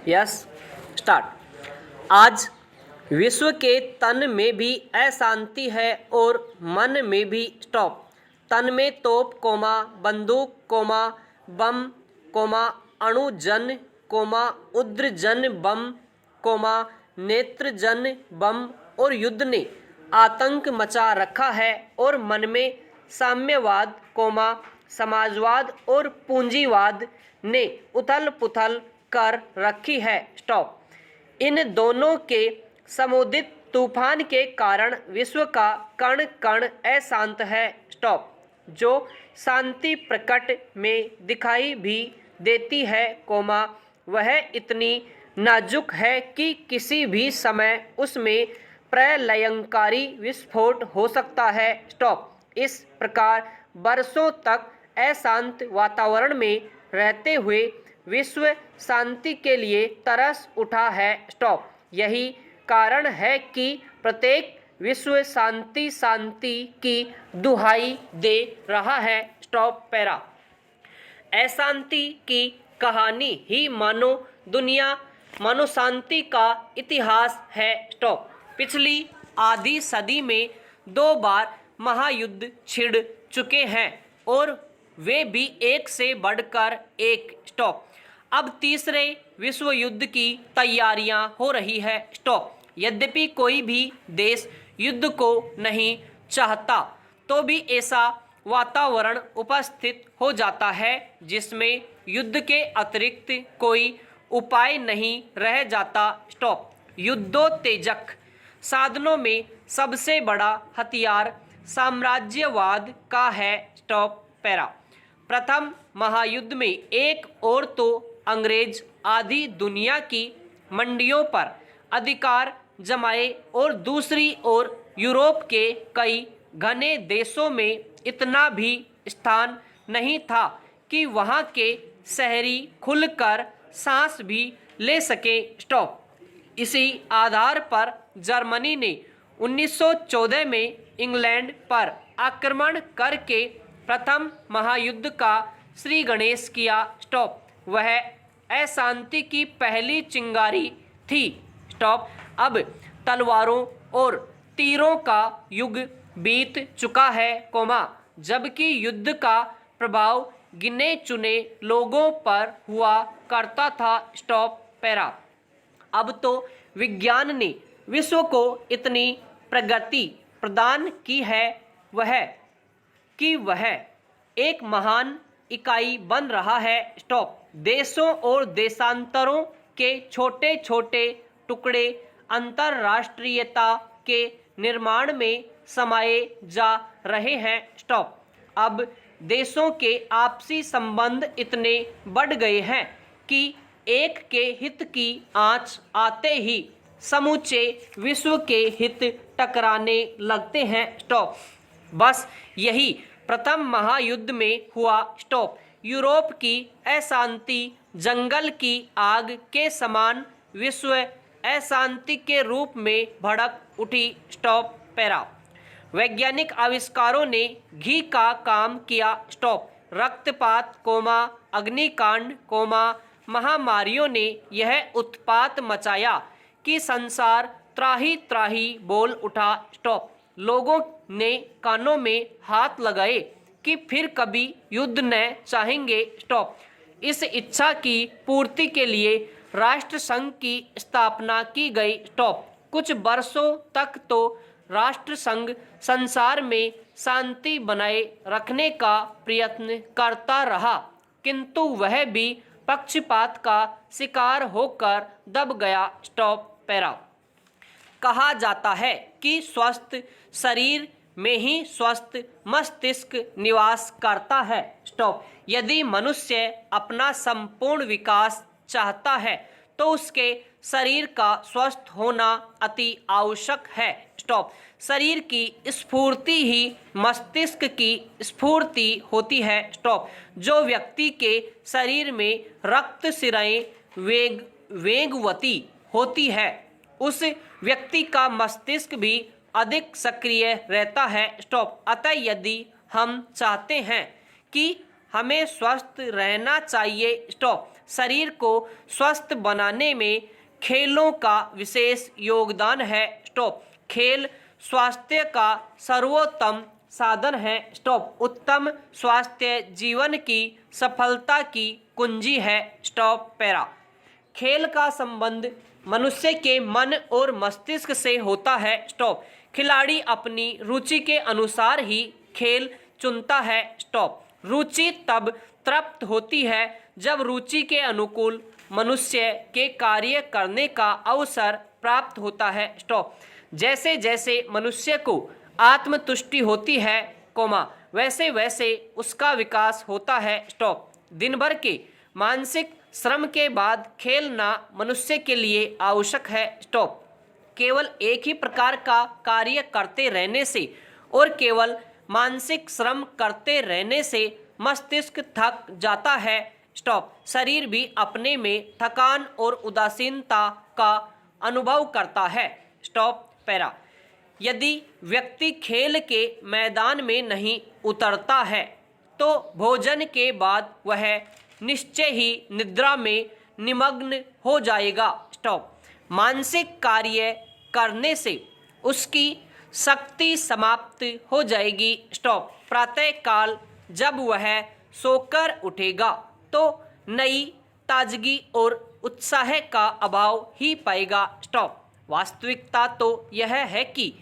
Yes, start. आज विश्व के तन में भी अशांति है और मन में भी। स्टॉप। तन में तोप कोमा बंदूक कोमा बम कोमा अणुजन कोमा उद्रजन बम कोमा नेत्रजन बम और युद्ध ने आतंक मचा रखा है और मन में साम्यवाद कोमा समाजवाद और पूंजीवाद ने उथल पुथल कर रखी है। स्टॉप। इन दोनों के समुदित तूफान के कारण विश्व का कण कण अशांत है। स्टॉप। जो शांति प्रकट में दिखाई भी देती है कोमा वह इतनी नाजुक है कि किसी भी समय उसमें प्रलयंकारी विस्फोट हो सकता है। स्टॉप। इस प्रकार बरसों तक अशांत वातावरण में रहते हुए विश्व शांति के लिए तरस उठा है। स्टॉप। यही कारण है कि प्रत्येक विश्व शांति शांति की दुहाई दे रहा है। Stop para. अशांति की कहानी ही मानो शांति का इतिहास है। स्टॉप। पिछली आधी सदी में 2 बार महायुद्ध छिड़ चुके हैं और वे भी एक से बढ़कर एक। स्टॉप। अब तीसरे विश्व युद्ध की तैयारियां हो रही है। स्टॉप। यद्यपि कोई भी देश युद्ध को नहीं चाहता तो भी ऐसा वातावरण उपस्थित हो जाता है जिसमें युद्ध के अतिरिक्त कोई उपाय नहीं रह जाता। स्टॉप। युद्धोत्तेजक साधनों में सबसे बड़ा हथियार साम्राज्यवाद का है। Stop para. प्रथम महायुद्ध में एक ओर तो अंग्रेज आधी दुनिया की मंडियों पर अधिकार जमाए और दूसरी ओर यूरोप के कई घने देशों में इतना भी स्थान नहीं था कि वहां के शहरी खुलकर सांस भी ले सके। स्टॉप। इसी आधार पर जर्मनी ने 1914 में इंग्लैंड पर आक्रमण करके प्रथम महायुद्ध का श्री गणेश किया। स्टॉप। वह अशांति की पहली चिंगारी थी। स्टॉप। अब तलवारों और तीरों का युग बीत चुका है कोमा जबकि युद्ध का प्रभाव गिने चुने लोगों पर हुआ करता था। Stop para. अब तो विज्ञान ने विश्व को इतनी प्रगति प्रदान की है वह एक महान इकाई बन रहा है। स्टॉप। देशों और देशांतरों के छोटे छोटे टुकड़े अंतर्राष्ट्रीयता के निर्माण में समाये जा रहे हैं। स्टॉप। अब देशों के आपसी संबंध इतने बढ़ गए हैं कि एक के हित की आंच आते ही समूचे विश्व के हित टकराने लगते हैं। स्टॉप। बस यही प्रथम महायुद्ध में हुआ। स्टॉप। यूरोप की अशांति जंगल की आग के समान विश्व अशांति के रूप में भड़क उठी। Stop para. वैज्ञानिक आविष्कारों ने घी का काम किया। स्टॉप। रक्तपात कोमा अग्निकांड कोमा महामारियों ने यह उत्पात मचाया कि संसार त्राही त्राही बोल उठा। स्टॉप। लोगों ने कानों में हाथ लगाए कि फिर कभी युद्ध न चाहेंगे। स्टॉप। इस इच्छा की पूर्ति के लिए राष्ट्रसंघ की स्थापना की गई। स्टॉप। कुछ वर्षों तक तो राष्ट्रसंघ संसार में शांति बनाए रखने का प्रयत्न करता रहा किंतु वह भी पक्षपात का शिकार होकर दब गया। Stop para. कहा जाता है कि स्वस्थ शरीर में ही स्वस्थ मस्तिष्क निवास करता है। स्टॉप। यदि मनुष्य अपना संपूर्ण विकास चाहता है तो उसके शरीर का स्वस्थ होना अति आवश्यक है। स्टॉप। शरीर की स्फूर्ति ही मस्तिष्क की स्फूर्ति होती है। स्टॉप। जो व्यक्ति के शरीर में रक्त सिराएं वेगवती होती है उस व्यक्ति का मस्तिष्क भी अधिक सक्रिय रहता है। स्टॉप। अतः यदि हम चाहते हैं कि हमें स्वस्थ रहना चाहिए स्टॉप शरीर को स्वस्थ बनाने में खेलों का विशेष योगदान है। स्टॉप। खेल स्वास्थ्य का सर्वोत्तम साधन है। स्टॉप। उत्तम स्वास्थ्य जीवन की सफलता की कुंजी है। Stop para. खेल का संबंध मनुष्य के मन और मस्तिष्क से होता है। स्टॉप। खिलाड़ी अपनी रुचि के अनुसार ही खेल चुनता है। स्टॉप। रुचि तब तृप्त होती है जब रुचि के अनुकूल मनुष्य के कार्य करने का अवसर प्राप्त होता है। स्टॉप। जैसे जैसे मनुष्य को आत्मतुष्टि होती है वैसे वैसे उसका विकास होता है। स्टॉप। दिन भर के मानसिक श्रम के बाद खेलना मनुष्य के लिए आवश्यक है। स्टॉप। केवल एक ही प्रकार का कार्य करते रहने से और केवल मानसिक श्रम करते रहने से मस्तिष्क थक जाता है। स्टॉप। शरीर भी अपने में थकान और उदासीनता का अनुभव करता है। Stop para. यदि व्यक्ति खेल के मैदान में नहीं उतरता है तो भोजन के बाद वह निश्चय ही निद्रा में निमग्न हो जाएगा। स्टॉप। मानसिक कार्य करने से उसकी शक्ति समाप्त हो जाएगी। स्टॉप। प्रातःकाल जब वह सोकर उठेगा तो नई ताजगी और उत्साह का अभाव ही पाएगा। स्टॉप। वास्तविकता तो यह है कि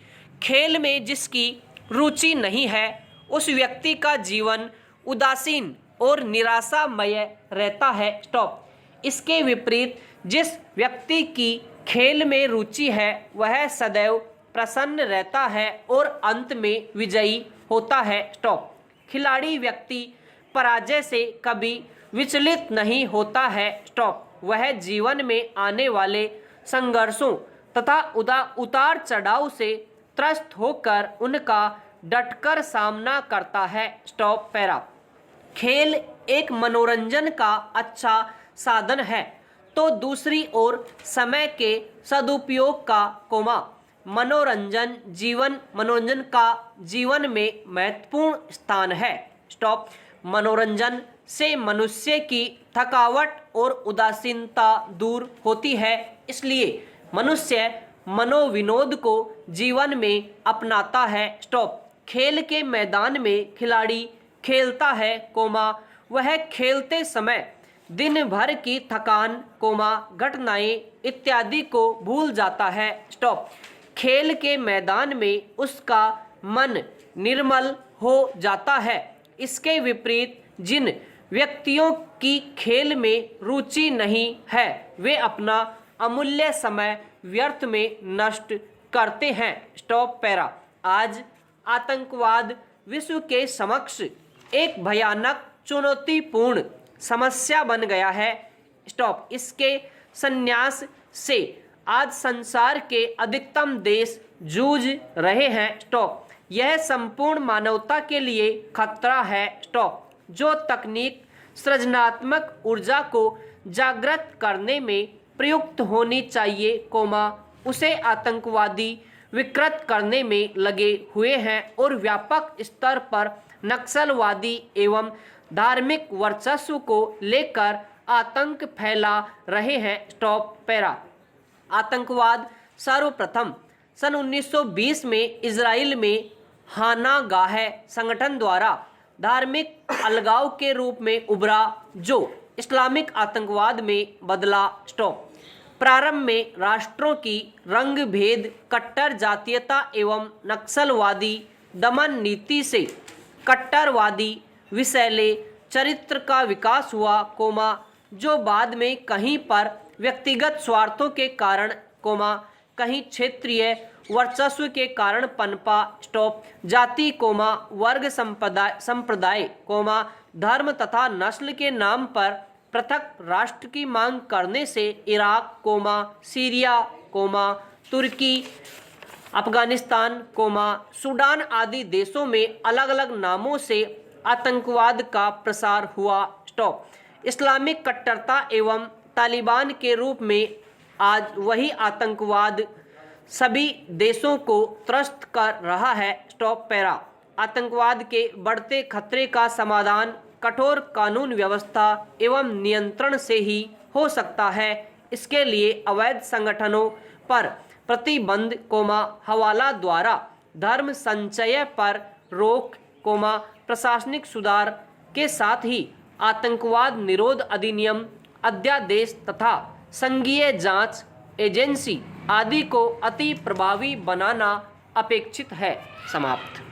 खेल में जिसकी रुचि नहीं है उस व्यक्ति का जीवन उदासीन और निराशामय रहता है। स्टॉप। इसके विपरीत जिस व्यक्ति की खेल में रुचि है वह सदैव प्रसन्न रहता है और अंत में विजयी होता है। स्टॉप। खिलाड़ी व्यक्ति पराजय से कभी विचलित नहीं होता है। स्टॉप। वह जीवन में आने वाले संघर्षों तथा उतार चढ़ाव से त्रस्त होकर उनका डटकर सामना करता है। Stop para. खेल एक मनोरंजन का अच्छा साधन है तो दूसरी ओर समय के सदुपयोग का मनोरंजन का जीवन में महत्वपूर्ण स्थान है। स्टॉप। मनोरंजन से मनुष्य की थकावट और उदासीनता दूर होती है, इसलिए मनुष्य मनोविनोद को जीवन में अपनाता है। स्टॉप। खेल के मैदान में खिलाड़ी खेलता है वह खेलते समय दिन भर की थकान घटनाएं इत्यादि को भूल जाता है। स्टॉप। खेल के मैदान में उसका मन निर्मल हो जाता है। इसके विपरीत जिन व्यक्तियों की खेल में रुचि नहीं है वे अपना अमूल्य समय व्यर्थ में नष्ट करते हैं। Stop para. आज आतंकवाद विश्व के समक्ष एक भयानक चुनौतीपूर्ण समस्या बन गया है। स्टॉप। इसके संन्यास से आज संसार के अधिकतम देश जूझ रहे हैं। स्टॉप। यह संपूर्ण मानवता के लिए खतरा है। स्टॉप। जो तकनीक सृजनात्मक ऊर्जा को जागृत करने में प्रयुक्त होनी चाहिए उसे आतंकवादी विकृत करने में लगे हुए हैं और व्यापक स्तर पर नक्सलवादी एवं धार्मिक वर्चस्व को लेकर आतंक फैला रहे हैं। Stop para. आतंकवाद सर्वप्रथम सन 1920 में इजराइल में हानागाह संगठन द्वारा धार्मिक अलगाव के रूप में उभरा जो इस्लामिक आतंकवाद में बदला। स्टॉप। प्रारंभ में राष्ट्रों की रंग भेद कट्टर जातीयता एवं नक्सलवादी दमन नीति से कट्टरवादी विषैले चरित्र का विकास हुआ जो बाद में कहीं पर व्यक्तिगत स्वार्थों के कारण कहीं क्षेत्रीय वर्चस्व के कारण पनपा। स्टॉप। जाति वर्ग संप्रदाय धर्म तथा नस्ल के नाम पर पृथक राष्ट्र की मांग करने से इराक सीरिया तुर्की अफगानिस्तान सूडान आदि देशों में अलग अलग नामों से आतंकवाद का प्रसार हुआ। स्टॉप। इस्लामिक कट्टरता एवं तालिबान के रूप में आज वही आतंकवाद सभी देशों को त्रस्त कर रहा है। Stop para. आतंकवाद के बढ़ते खतरे का समाधान कठोर कानून व्यवस्था एवं नियंत्रण से ही हो सकता है। इसके लिए अवैध संगठनों पर प्रतिबंध, हवाला द्वारा धर्म संचय पर रोक, प्रशासनिक सुधार के साथ ही आतंकवाद निरोध अधिनियम, अध्यादेश तथा संघीय जांच एजेंसी आदि को अति प्रभावी बनाना अपेक्षित है। समाप्त।